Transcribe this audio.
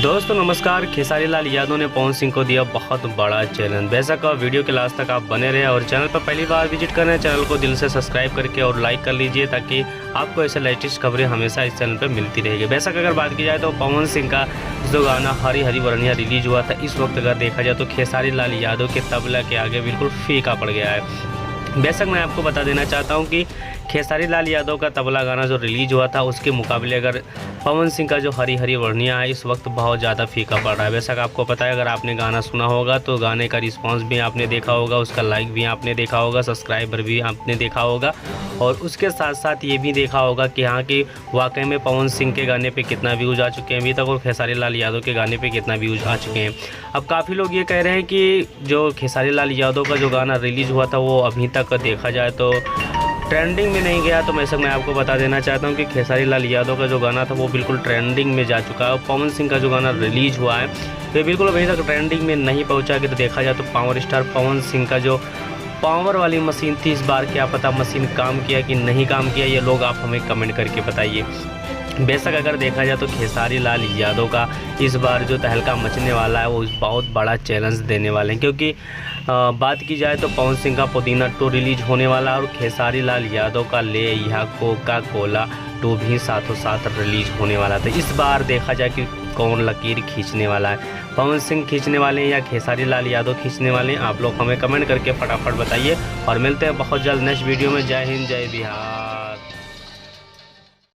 दोस्तों नमस्कार। खेसारी लाल यादव ने पवन सिंह को दिया बहुत बड़ा चैलेंज। बेशक वीडियो के लास्ट तक आप बने रहे और चैनल पर पहली बार विजिट करें चैनल को दिल से सब्सक्राइब करके और लाइक कर लीजिए ताकि आपको ऐसे लेटेस्ट खबरें हमेशा इस चैनल पर मिलती रहेगी। बेशक अगर बात की जाए तो पवन सिंह का जो गाना हरी हरी वरनिया रिलीज हुआ था, इस वक्त अगर देखा जाए तो खेसारी लाल यादव के तबला के आगे बिल्कुल फीका पड़ गया है। बेशक मैं आपको बता देना चाहता हूं कि खेसारी लाल यादव का तबला गाना जो रिलीज हुआ था उसके मुकाबले अगर पवन सिंह का जो हरी हरी वरनिया है इस वक्त बहुत ज़्यादा फीका पड़ रहा है। बेशक आपको पता है, अगर आपने गाना सुना होगा तो गाने का रिस्पांस भी आपने देखा होगा, उसका लाइक भी आपने देखा होगा, सब्सक्राइबर भी आपने देखा होगा और उसके साथ साथ ये भी देखा होगा कि हाँ कि वाकई में पवन सिंह के गाने पे कितना व्यूज़ आ चुके हैं अभी तक और खेसारी लाल यादव के गाने पे कितना व्यूज़ आ चुके हैं। अब काफ़ी लोग ये कह रहे हैं कि जो खेसारी लाल यादव का जो गाना रिलीज़ हुआ था वो अभी तक देखा जाए तो ट्रेंडिंग में नहीं गया। तो मैं आपको बता देना चाहता हूँ कि खेसारी लाल यादव का जो गाना था वो बिल्कुल ट्रेंडिंग में जा चुका है और पवन सिंह का जो गाना रिलीज़ हुआ है तो बिल्कुल अभी तक ट्रेंडिंग में नहीं पहुँचा। कि तो देखा जाए तो पावर स्टार पवन सिंह का जो पावर वाली मशीन थी इस बार क्या पता मशीन काम किया कि नहीं काम किया, ये लोग आप हमें कमेंट करके बताइए। बेशक अगर देखा जाए तो खेसारी लाल यादव का इस बार जो तहलका मचने वाला है वो बहुत बड़ा चैलेंज देने वाले हैं, क्योंकि बात की जाए तो पवन सिंह का पुदीना 2 रिलीज होने वाला है और खेसारी लाल यादव का ले यहाँ कोका कोला 2 भी साथों साथ रिलीज होने वाला था। इस बार देखा जाए कि कौन लकीर खींचने वाला है, पवन सिंह खींचने वाले हैं या खेसारी लाल यादव खींचने वाले हैं, आप लोग हमें कमेंट करके फटाफट बताइए और मिलते हैं बहुत जल्द नेक्स्ट वीडियो में। जय हिंद जय बिहार।